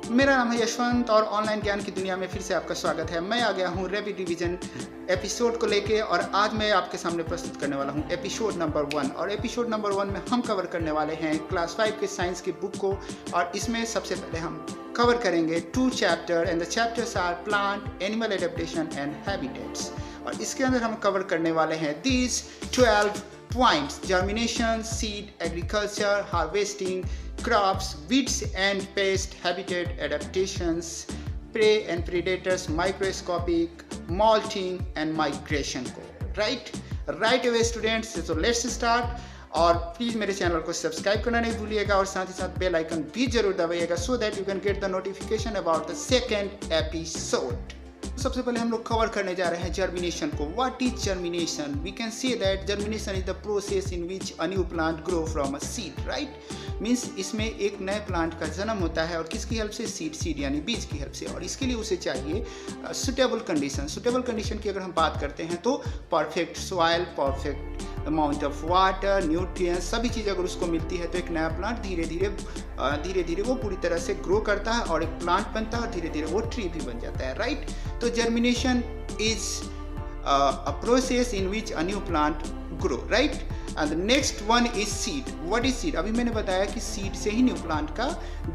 मेरा नाम है यशवंत और ऑनलाइन ज्ञान की दुनिया में फिर से आपका स्वागत है। मैं आ गया हूँ रैपिड रिवीजन एपिसोड को लेके और आज मैं आपके सामने प्रस्तुत करने वाला हूँ एपिसोड नंबर 1। और एपिसोड नंबर 1 में हम कवर करने वाले हैं क्लास 5 के साइंस की बुक को। और इसमें सबसे पहले हम कवर करेंगे 2 chapter and the chapters are plant, animal adaptation and habitats. और इसके अंदर हम कवर करने वाले हैं these 12 points: germination, seed, agriculture, harvesting, crops, weeds and pest, habitat adaptations, prey and predators, microscopic, molting and migration को right away students, so let's start। और please मेरे चैनल को सब्सक्राइब करना नहीं भूलिएगा और साथ ही साथ बेल आइकन भी जरूर दबाइएगा so that you can get the notification about the second episode. सबसे पहले हम लोग कवर करने जा रहे हैं जर्मिनेशन को। What is germination? We can say that germination is the process in which a new plant grow from a seed, right. Means इसमें एक नए प्लांट का जन्म होता है और किसकी हेल्प से? सीड यानी बीज की हेल्प से। और इसके लिए उसे चाहिए सुटेबल कंडीशन। सुटेबल कंडीशन की अगर हम बात करते हैं तो perfect soil, perfect amount of water, nutrients, सभी चीज़ अगर उसको मिलती है तो एक नया प्लांट धीरे धीरे वो पूरी तरह से ग्रो करता है और एक प्लांट बनता है और धीरे धीरे वो ट्री भी बन जाता है, राइट। तो germination is a process in which a new plant grow, right. And next one is seed. What is seed? अभी मैंने बताया कि सीड से ही न्यू प्लांट का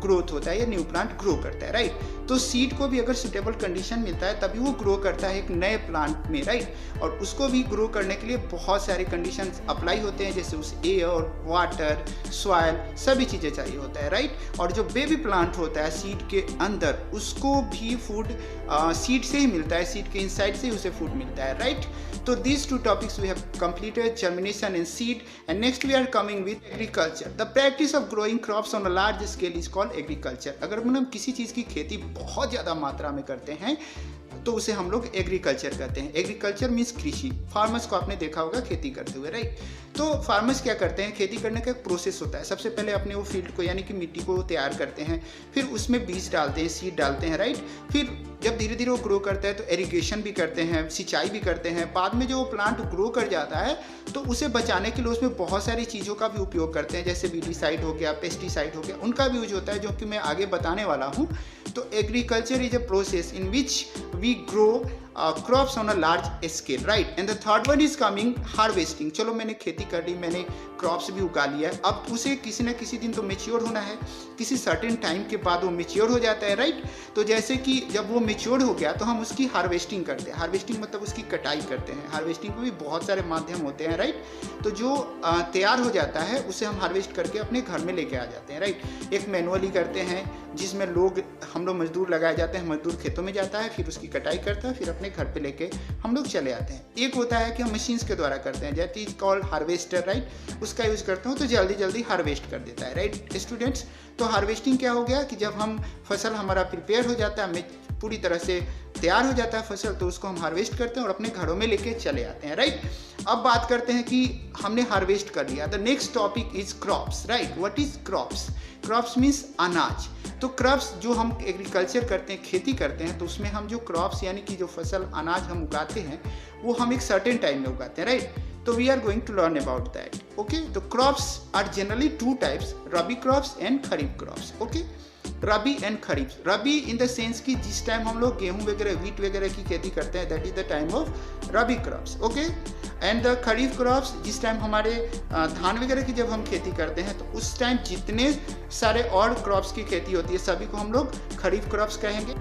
ग्रोथ होता है या न्यू प्लांट ग्रो करता है, राइट। तो सीड को भी अगर सुटेबल कंडीशन मिलता है तभी वो ग्रो करता है एक नए प्लांट में, राइट। और उसको भी ग्रो करने के लिए बहुत सारे कंडीशन अप्लाई होते हैं, जैसे उस एयर, वाटर, सॉइल, सभी चीज़ें चाहिए होता है, राइट। और जो बेबी प्लांट होता है सीड के अंदर, उसको भी फूड सीड से ही मिलता है, सीड के इनसाइड से ही उसे फूड मिलता है, राइट। तो these 2 topics we have completed, germination and seed, and next we are coming with agriculture. The practice of growing crops on a large scale is called agriculture. अगर हम किसी चीज़ की खेती बहुत ज़्यादा मात्रा में करते हैं तो उसे हम लोग एग्रीकल्चर कहते हैं। एग्रीकल्चर मीन्स कृषि। फार्मर्स को आपने देखा होगा खेती करते हुए, राइट। तो फार्मर्स क्या करते हैं? खेती करने का एक प्रोसेस होता है। सबसे पहले अपने वो फील्ड को यानी कि मिट्टी को तैयार करते हैं, फिर उसमें बीज डालते हैं, सीड डालते हैं, राइट। फिर जब धीरे धीरे वो ग्रो करता है तो इरिगेशन भी करते हैं, सिंचाई भी करते हैं। बाद में जो वो प्लांट ग्रो कर जाता है तो उसे बचाने के लिए उसमें बहुत सारी चीज़ों का भी उपयोग करते हैं, जैसे वीडिसाइड हो गया, पेस्टिसाइड हो गया, उनका भी यूज होता है जो कि मैं आगे बताने वाला हूँ। तो agriculture is a process in which we grow crops on a large scale, right. And the third one is coming harvesting. चलो मैंने खेती कर ली, मैंने क्रॉप्स भी उगा लिया है, अब उसे किसी न किसी दिन तो मेच्योर होना है, किसी सर्टेन टाइम के बाद वो मेच्योर हो जाता है, राइट। तो जैसे कि जब वो मेच्योर हो गया तो हम उसकी हार्वेस्टिंग करते हैं। हार्वेस्टिंग मतलब उसकी कटाई करते हैं। हार्वेस्टिंग में भी बहुत सारे माध्यम होते हैं, राइट। तो जो तैयार हो जाता है उसे हम हार्वेस्ट करके अपने घर में लेके आ जाते हैं, राइट। एक मैनुअली करते हैं जिसमें हम लोग मजदूर लगाए जाते हैं, मजदूर खेतों में जाता है, फिर उसकी कटाई करता है, फिर अपने घर पे लेके हम लोग चले आते हैं। एक होता है कि हम मशीन्स के द्वारा करते हैं, that is called harvester, right. उसका यूज़ करते हो तो जल्दी हार्वेस्ट कर देता है, राइट स्टूडेंट्स। तो हार्वेस्टिंग क्या हो गया कि जब हम फसल हमारा प्रिपेयर हो जाता है, पूरी तरह से तैयार हो जाता है फसल, तो उसको हम हार्वेस्ट करते हैं और अपने घरों में लेके चले आते हैं, राइट। अब बात करते हैं कि हमने हार्वेस्ट कर लिया। The next topic is crops, right. What is crops? Crops means अनाज। तो क्रॉप्स जो हम एग्रीकल्चर करते हैं, खेती करते हैं, तो उसमें हम जो क्रॉप्स यानी कि जो फसल अनाज हम उगाते हैं वो हम एक सर्टेन टाइम में उगाते हैं, राइट। तो we are going to learn about that, okay. तो crops are generally 2 types, rabi crops and kharif crops, okay. Rabi and kharif. Rabi in the sense कि जिस टाइम हम लोग गेहूं वगैरह, व्हीट वगैरह की खेती करते हैं, that is the time of rabi crops, okay. And the kharif crops, जिस टाइम हमारे धान वगैरह की जब हम खेती करते हैं तो उस टाइम जितने सारे और क्रॉप्स की खेती होती है सभी को हम लोग खरीफ क्रॉप्स कहेंगे।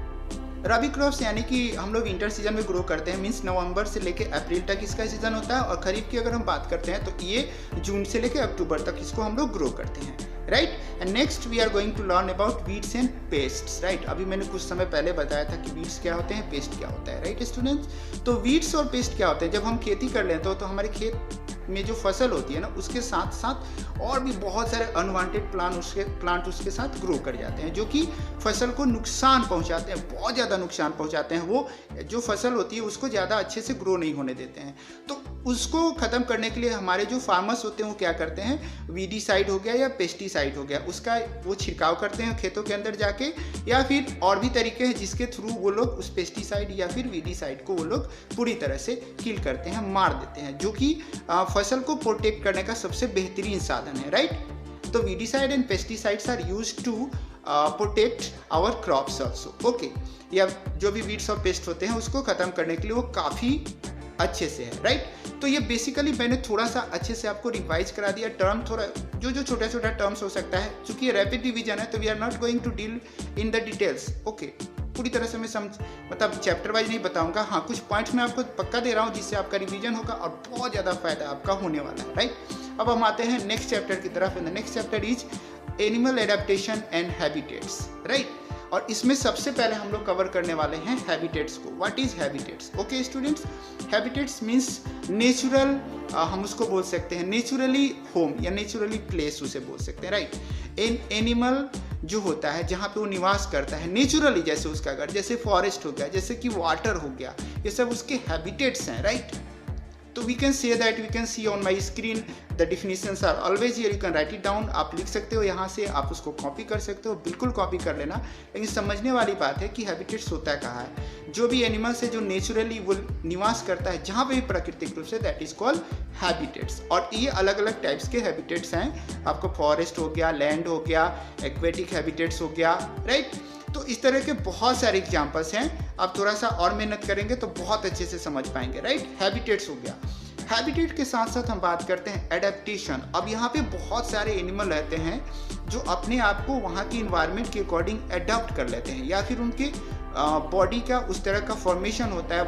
रबी क्रॉप्स यानी कि हम लोग विंटर सीजन में ग्रो करते हैं, मीन्स नवंबर से लेके अप्रैल तक इसका सीजन होता है। और खरीफ की अगर हम बात करते हैं तो ये जून से लेके अक्टूबर तक इसको हम लोग ग्रो करते हैं, right. And next we are going to learn about weeds and pests, right. अभी मैंने कुछ समय पहले बताया था कि वीड्स क्या होते हैं, पेस्ट क्या होता है, राइट स्टूडेंट्स। तो वीड्स और पेस्ट क्या होते हैं? जब हम खेती कर लेते हो तो हमारे खेत में जो फसल होती है ना, उसके साथ साथ और भी बहुत सारे अनवांटेड प्लांट उसके साथ ग्रो कर जाते हैं, जो कि फसल को नुकसान पहुंचाते हैं, बहुत ज़्यादा नुकसान पहुंचाते हैं। वो जो फसल होती है उसको ज़्यादा अच्छे से ग्रो नहीं होने देते हैं। तो उसको ख़त्म करने के लिए हमारे जो फार्मर्स होते हैं वो क्या करते हैं, वीडिसाइड हो गया या पेस्टिसाइड हो गया, उसका वो छिड़काव करते हैं खेतों के अंदर जाके, या फिर और भी तरीके हैं जिसके थ्रू वो लोग उस पेस्टिसाइड या फिर वीडिसाइड को वो लोग पूरी तरह से किल करते हैं, मार देते हैं, जो कि फसल को प्रोटेक्ट करने का सबसे बेहतरीन साधन है, राइट। तो weedicide and pesticides are used to protect our crops also, okay, या जो भी वीड्स और पेस्ट होते हैं उसको ख़त्म करने के लिए वो काफ़ी अच्छे से है, राइट। तो ये बेसिकली मैंने थोड़ा सा अच्छे से आपको रिवाइज करा दिया, टर्म थोड़ा जो छोटा छोटा टर्म्स हो सकता है, क्योंकि ये रैपिड रिवीजन है तो we are not going to deal in the details, okay. पूरी तरह से मैं मतलब चैप्टर वाइज नहीं बताऊंगा, हाँ कुछ पॉइंट्स मैं आपको पक्का दे रहा हूँ जिससे आपका रिवीजन होगा और बहुत ज़्यादा फायदा आपका होने वाला है, राइट। अब हम आते हैं नेक्स्ट चैप्टर की तरफ, and the next chapter is animal adaptation and habitats, right. और इसमें सबसे पहले हम लोग कवर करने वाले हैं हैबिटेट्स को। What is habitats? Okay students, habitats means natural, हम उसको बोल सकते हैं नेचुरली होम या नेचुरली प्लेस उसे बोल सकते हैं, राइट। एनिमल जो होता है जहाँ पे वो निवास करता है नेचुरली, जैसे उसका घर, जैसे फॉरेस्ट हो गया, जैसे कि वाटर हो गया, ये सब उसके हैबिटेट्स हैं, राइट। तो we can say that, we can see on my screen the definitions are always here, you can write it down, आप लिख सकते हो यहाँ से, आप उसको कॉपी कर सकते हो, बिल्कुल कॉपी कर लेना। लेकिन समझने वाली बात है कि हैबिटेट्स होता कहाँ है, जो भी एनिमल्स है जो नेचुरली वो निवास करता है जहाँ पे भी प्राकृतिक रूप से, दैट इज कॉल्ड हैबिटेट्स। और ये अलग अलग टाइप्स के हैबिटेट्स हैं, आपको फॉरेस्ट हो गया, लैंड हो गया, एक्वेटिक हैबिटेट्स हो गया, राइट। तो इस तरह के बहुत सारे एग्जाम्पल्स हैं, आप थोड़ा सा और मेहनत करेंगे तो बहुत अच्छे से समझ पाएंगे, राइट। हैबिटेट्स हो गया। हैबिटेट के साथ साथ हम बात करते हैं एडेप्टेशन। अब यहाँ पे बहुत सारे एनिमल रहते हैं जो अपने आप को वहाँ की इन्वायरमेंट के अकॉर्डिंग अडॉप्ट कर लेते हैं, या फिर उनके बॉडी का उस तरह का फॉर्मेशन होता है,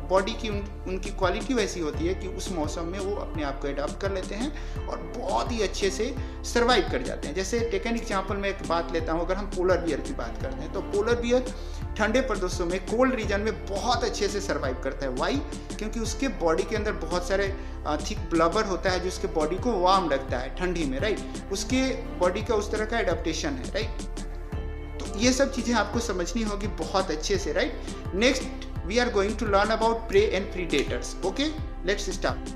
बॉडी की उनकी क्वालिटी वैसी होती है कि उस मौसम में वो अपने आप को अडॉप्ट कर लेते हैं और बहुत ही अच्छे से सर्वाइव कर जाते हैं। जैसे टेकन एग्जांपल में एक बात लेता हूँ, अगर हम पोलर बियर की बात करते हैं तो पोलर बियर ठंडे प्रदेशों में, कोल्ड रीजन में बहुत अच्छे से सर्वाइव करता है। वाई? क्योंकि उसके बॉडी के अंदर बहुत सारे थिक ब्लबर होता है जो उसके बॉडी को वार्म रखता है ठंडी में, राइट। उसके बॉडी का उस तरह का एडेप्टेशन है, राइट। तो ये सब चीज़ें आपको समझनी होगी बहुत अच्छे से, right. Next we are going to learn about prey and predators. Okay, let's start.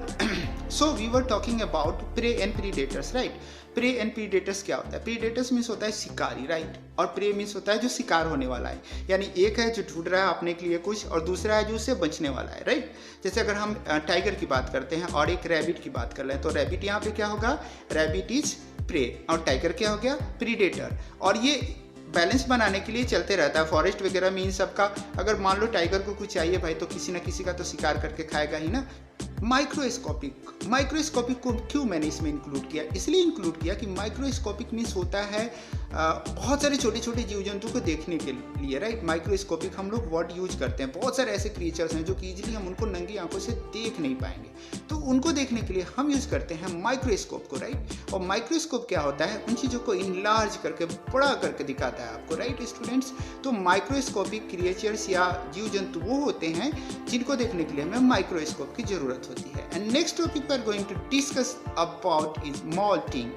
So we were talking about prey and predators, right? Prey and predators क्या होता है? Predators means होता है शिकारी, right? और prey means होता है जो शिकार होने वाला है, यानी एक है जो ढूंढ रहा है अपने के लिए कुछ और दूसरा है जो उससे बचने वाला है, राइट। जैसे अगर हम टाइगर की बात करते हैं और एक रैबिट की बात कर लें तो रैबिट यहाँ पे क्या होगा? रैबिट इज प्रे और टाइगर क्या हो गया? प्रीडेटर। और ये बैलेंस बनाने के लिए चलते रहता है फॉरेस्ट वगैरह में इन सब का। अगर मान लो टाइगर को कुछ चाहिए भाई तो किसी ना किसी का तो शिकार करके खाएगा ही ना। माइक्रोस्कोपिक को क्यों मैंने इसमें इंक्लूड किया? इसलिए इंक्लूड किया कि माइक्रोस्कोपिक मीन्स होता है बहुत सारे छोटे छोटे जीव जंतु को देखने के लिए, राइट। माइक्रोस्कोपिक हम लोग वर्ड यूज करते हैं, बहुत सारे ऐसे क्रिएचर्स हैं जो कि इजीली हम उनको नंगी आंखों से देख नहीं पाएंगे, तो उनको देखने के लिए हम यूज करते हैं माइक्रोस्कोप को, राइट। और माइक्रोस्कोप क्या होता है? उन चीज़ों को इनलार्ज करके, बड़ा करके दिखाता है आपको, राइट स्टूडेंट्स। तो माइक्रोस्कोपिक क्रिएचर्स या जीव जंतु वो होते हैं जिनको देखने के लिए हमें माइक्रोस्कोप की जरूरत होती है। And next topic we are going to discuss about is moulting.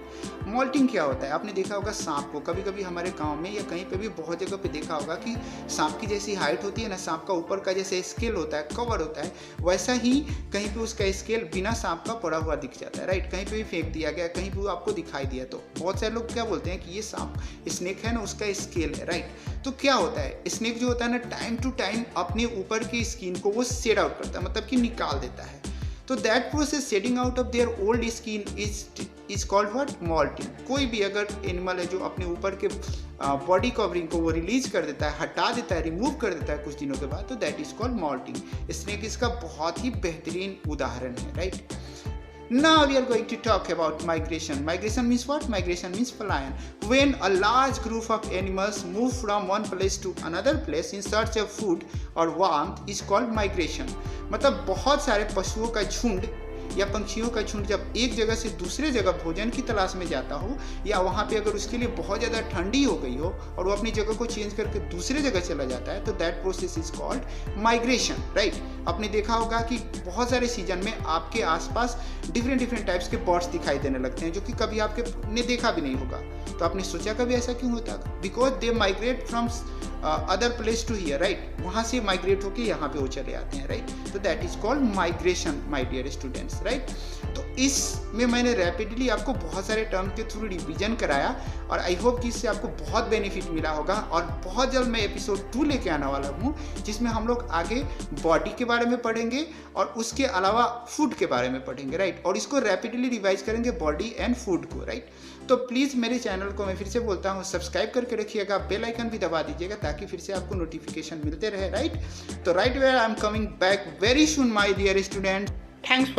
Moulting क्या होता है? आपने देखा होगा सांप को, कभी कभी हमारे गांव में या कहीं पे भी बहुत जगह पे देखा होगा कि सांप की जैसी हाइट होती है ना, सांप का ऊपर का जैसे स्केल होता है, कवर होता है, वैसा ही कहीं पे उसका स्केल बिना सांप का पड़ा हुआ दिख जाता है, राइट। कहीं पे भी फेंक दिया गया, कहीं पे आपको दिखाई दिया तो बहुत सारे लोग क्या बोलते हैं कि ये सांप, स्नेक है ना, उसका स्केल है, राइट। तो क्या होता है? स्नेक जो होता है ना, टाइम टू टाइम अपने ऊपर की स्किन को वो शेड आउट करता है, मतलब कि निकाल देता है। तो that process shedding out of their old skin is called what? Moulting. कोई भी अगर एनिमल है जो अपने ऊपर के बॉडी कवरिंग को वो रिलीज कर देता है, हटा देता है, रिमूव कर देता है कुछ दिनों के बाद, तो that is called moulting. Snake इसका बहुत ही बेहतरीन उदाहरण है, right. Now we are going to talk about migration. Migration means what? Migration means पलायन. When a large group of animals move from one place to another place in search of food or warmth is called migration. मतलब बहुत सारे पशुओं का झुंड या पंछियों का झुंड जब एक जगह से दूसरे जगह भोजन की तलाश में जाता हो, या वहाँ पे अगर उसके लिए बहुत ज़्यादा ठंडी हो गई हो और वो अपनी जगह को चेंज करके दूसरे जगह चला जाता है, तो that process is called migration, right. आपने देखा होगा कि बहुत सारे सीजन में आपके आसपास डिफरेंट टाइप्स के बर्ड्स दिखाई देने लगते हैं जो कि कभी आपने देखा भी नहीं होगा। तो आपने सोचा कभी ऐसा क्यों होता? Because they migrate from other place to here, right. वहाँ से माइग्रेट होकर यहाँ पे वो चले आते हैं, राइट। तो that is called migration my dear students, right. तो इसमें मैंने रैपिडली आपको बहुत सारे टर्म के थ्रू रिवीजन कराया और आई होप कि इससे आपको बहुत बेनिफिट मिला होगा। और बहुत जल्द मैं एपिसोड 2 लेके आने वाला हूँ, जिसमें हम लोग आगे बॉडी के बारे में पढ़ेंगे और उसके अलावा फूड के बारे में पढ़ेंगे, राइट। और इसको रैपिडली रिवाइज करेंगे बॉडी एंड फूड को, राइट। तो प्लीज़ मेरे चैनल को मैं फिर से बोलता हूँ सब्सक्राइब करके रखिएगा, बेल आइकन भी दबा दीजिएगा ताकि फिर से आपको नोटिफिकेशन मिलते रहे, राइट। तो right where I am coming back very soon my dear student, thanks for